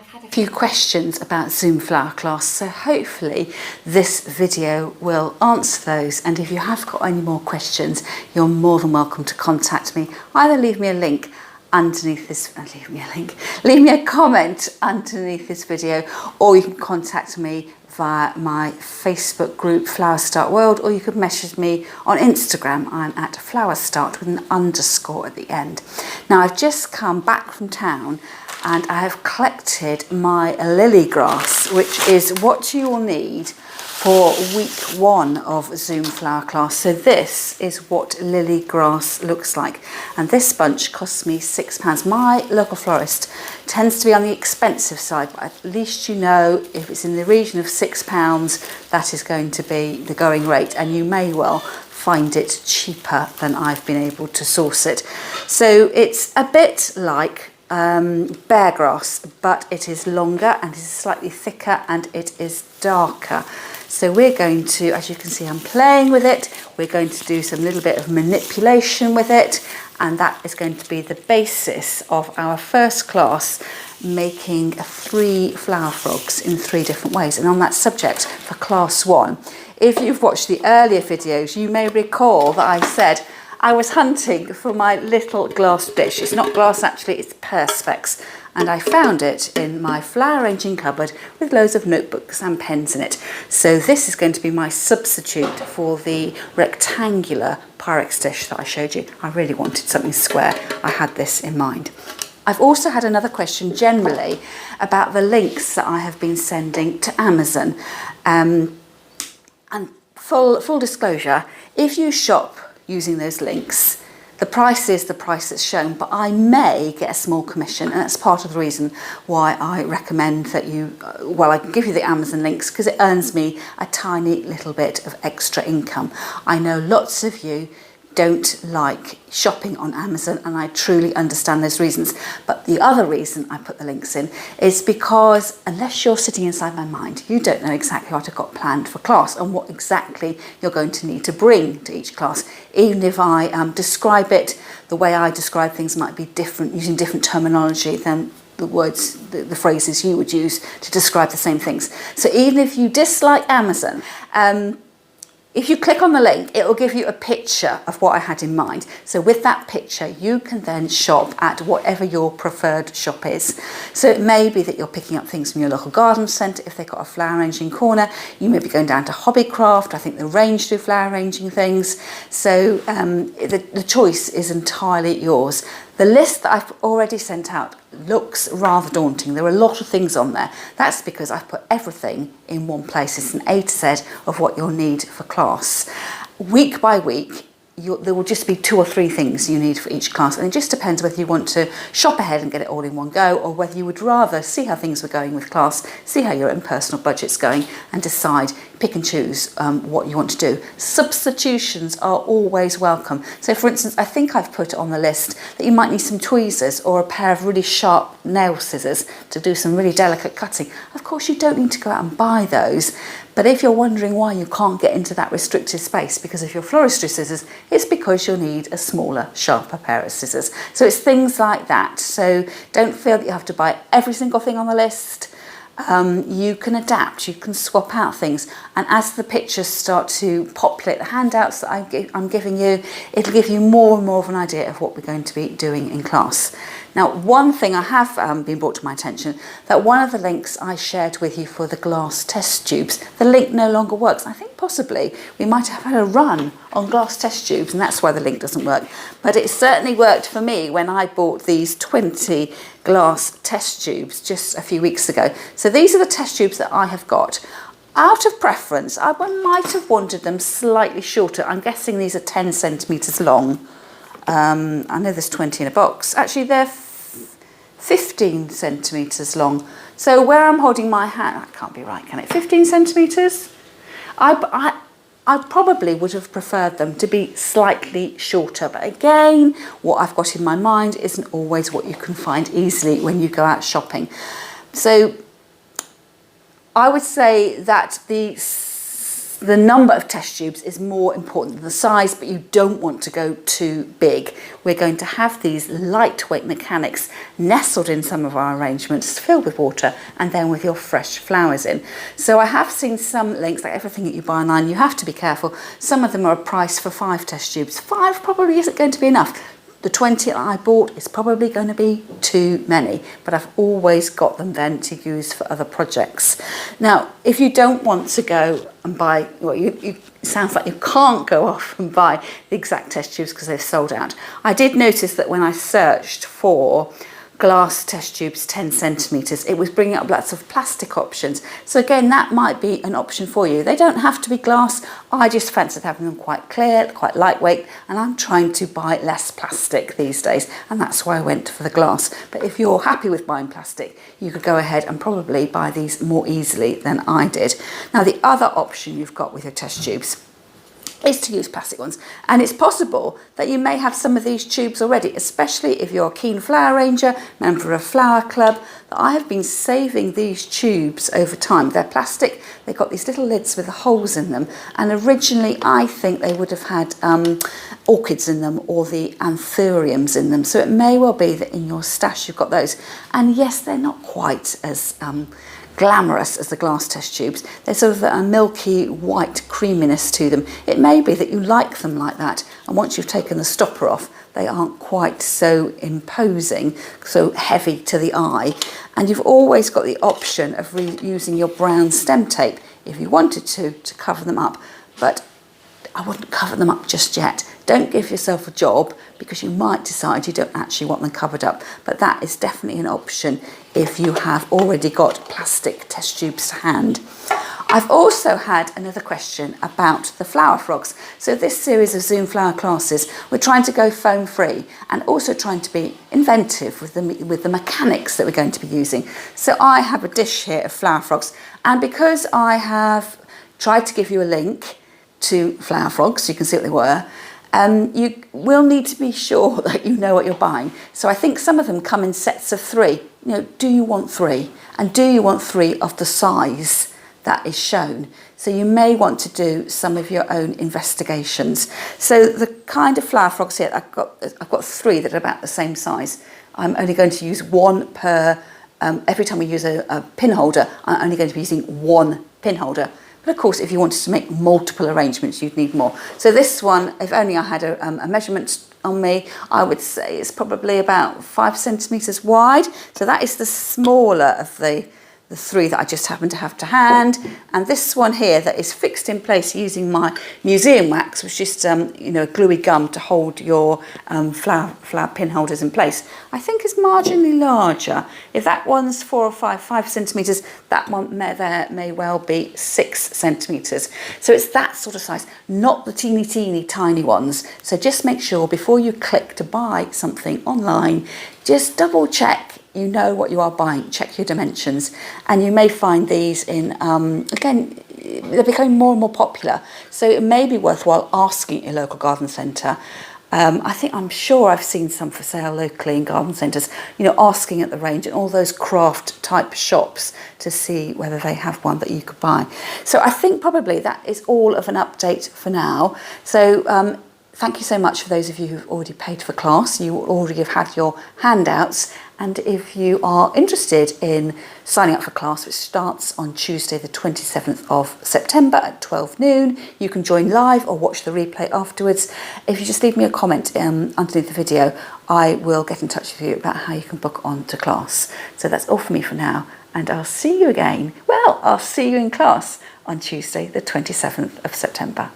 I've had a few questions about Zoom flower class, so hopefully this video will answer those. And if you have got any more questions, you're more than welcome to contact me. Either leave me a link underneath this, leave me a comment underneath this video, or you can contact me via my Facebook group Flower Start World, or you could message me on Instagram. I'm at Flower Start with an underscore at the end. Now I've just come back from town and I have collected my lily grass, which is what you will need for week 1 of Zoom flower class. So this is what lily grass looks like, and this bunch cost me £6. My local florist tends to be on the expensive side, but at least you know if it's in the region of £6, that is going to be the going rate, and you may well find it cheaper than I've been able to source it. So it's a bit like bear grass, but it is longer and it is slightly thicker and it is darker. So we're going to, as you can see, I'm playing with it. We're going to do some little bit of manipulation with it, and that is going to be the basis of our first class, making 3 flower frogs in 3 different ways. And on that subject, for class 1, if you've watched the earlier videos, you may recall that I said I was hunting for my little glass dish. It's not glass actually, it's perspex. And I found it in my flower arranging cupboard with loads of notebooks and pens in it. So this is going to be my substitute for the rectangular Pyrex dish that I showed you. I really wanted something square. I had this in mind. I've also had another question generally about the links that I have been sending to Amazon. And full disclosure, if you shop using those links, the price is the price that's shown, but I may get a small commission, and that's part of the reason why I recommend that you, I can give you the Amazon links because it earns me a tiny little bit of extra income. I know lots of you don't like shopping on Amazon, and I truly understand those reasons. But the other reason I put the links in is because unless you're sitting inside my mind, you don't know exactly what I've got planned for class and what exactly you're going to need to bring to each class. Even if I describe it, the way I describe things might be different, using different terminology than the words, the phrases you would use to describe the same things. So even if you dislike Amazon, if you click on the link, it will give you a picture of what I had in mind. So with that picture, you can then shop at whatever your preferred shop is. So it may be that you're picking up things from your local garden centre if they've got a flower arranging corner. You may be going down to Hobbycraft. I think the Range do flower arranging things. So the choice is entirely yours. The list that I've already sent out looks rather daunting. There are a lot of things on there. That's because I've put everything in one place. It's an A to Z of what you'll need for class. Week by week, there will just be 2 or 3 things you need for each class, and it just depends whether you want to shop ahead and get it all in one go, or whether you would rather see how things were going with class, see how your own personal budget's going, and decide, pick and choose what you want to do. Substitutions are always welcome. So for instance, I think I've put on the list that you might need some tweezers or a pair of really sharp nail scissors to do some really delicate cutting. Of course, you don't need to go out and buy those, but if you're wondering why you can't get into that restricted space because of your floristry scissors, it's because you'll need a smaller, sharper pair of scissors. So it's things like that. So don't feel that you have to buy every single thing on the list. You can adapt, you can swap out things, and as the pictures start to populate the handouts that I'm giving you, it'll give you more and more of an idea of what we're going to be doing in class. Now, one thing I have been brought to my attention, that one of the links I shared with you for the glass test tubes, the link no longer works. I think possibly we might have had a run on glass test tubes and that's why the link doesn't work. But it certainly worked for me when I bought these 20 glass test tubes just a few weeks ago. So these are the test tubes that I have got. Out of preference, I might have wanted them slightly shorter. I'm guessing these are 10 centimetres long. I know there's 20 in a box. Actually, they're 15 centimetres long. So where I'm holding my hand, that can't be right, can it? 15 centimetres? I probably would have preferred them to be slightly shorter. But again, what I've got in my mind isn't always what you can find easily when you go out shopping. So I would say that the the number of test tubes is more important than the size, but you don't want to go too big. We're going to have these lightweight mechanics nestled in some of our arrangements, filled with water, and then with your fresh flowers in. So I have seen some links, like everything that you buy online, you have to be careful. Some of them are priced for 5 test tubes. 5 probably isn't going to be enough. The 20 I bought is probably going to be too many, but I've always got them then to use for other projects. Now, if you don't want to go and buy, well, it sounds like you can't go off and buy the exact test tubes because they've sold out. I did notice that when I searched for glass test tubes 10 centimetres, it was bringing up lots of plastic options. So again, that might be an option for you. They don't have to be glass. I just fancied having them quite clear, quite lightweight, and I'm trying to buy less plastic these days, and that's why I went for the glass. But if you're happy with buying plastic, you could go ahead and probably buy these more easily than I did. Now, the other option you've got with your test tubes is to use plastic ones, and it's possible that you may have some of these tubes already, especially if you're a keen flower arranger, member of a flower club. I have been saving these tubes over time. They're plastic, they've got these little lids with the holes in them, and originally I think they would have had orchids in them or the anthuriums in them, so it may well be that in your stash you've got those. And yes, they're not quite as glamorous as the glass test tubes. There's sort of a milky white creaminess to them. It may be that you like them like that, and once you've taken the stopper off, they aren't quite so imposing, so heavy to the eye. And you've always got the option of reusing your brown stem tape if you wanted to cover them up, but I wouldn't cover them up just yet. Don't give yourself a job, because you might decide you don't actually want them covered up, but that is definitely an option if you have already got plastic test tubes to hand. I've also had another question about the flower frogs. So this series of Zoom flower classes, we're trying to go foam free and also trying to be inventive with the mechanics that we're going to be using. So I have a dish here of flower frogs, and because I have tried to give you a link to flower frogs so you can see what they were, you will need to be sure that you know what you're buying. So I think some of them come in sets of 3. You know, do you want 3? And do you want 3 of the size that is shown? So you may want to do some of your own investigations. So the kind of flower frogs here, I've got 3 that are about the same size. I'm only going to use 1 per, every time we use a pin holder, I'm only going to be using 1 pin holder. But of course, if you wanted to make multiple arrangements, you'd need more. So this one, if only I had a measurement on me, I would say it's probably about 5 centimetres wide. So that is the smaller of the 3 that I just happen to have to hand. And this one here that is fixed in place using my museum wax, which is just gluey gum to hold your flower pin holders in place, I think is marginally larger. If that one's 4 or 5 centimetres, that one may well be 6 centimetres. So it's that sort of size, not the teeny tiny ones. So just make sure before you click to buy something online, just double check you know what you are buying, check your dimensions, and you may find these in, again, they're becoming more and more popular, so it may be worthwhile asking your local garden centre. I'm sure I've seen some for sale locally in garden centres, asking at the range and all those craft type shops to see whether they have one that you could buy. So I think probably that is all of an update for now. So thank you so much for those of you who've already paid for class. You already have had your handouts. And if you are interested in signing up for class, which starts on Tuesday the 27th of September at 12 noon, you can join live or watch the replay afterwards. If you just leave me a comment underneath the video, I will get in touch with you about how you can book on to class. So that's all for me for now, and I'll see you again. Well, I'll see you in class on Tuesday the 27th of September.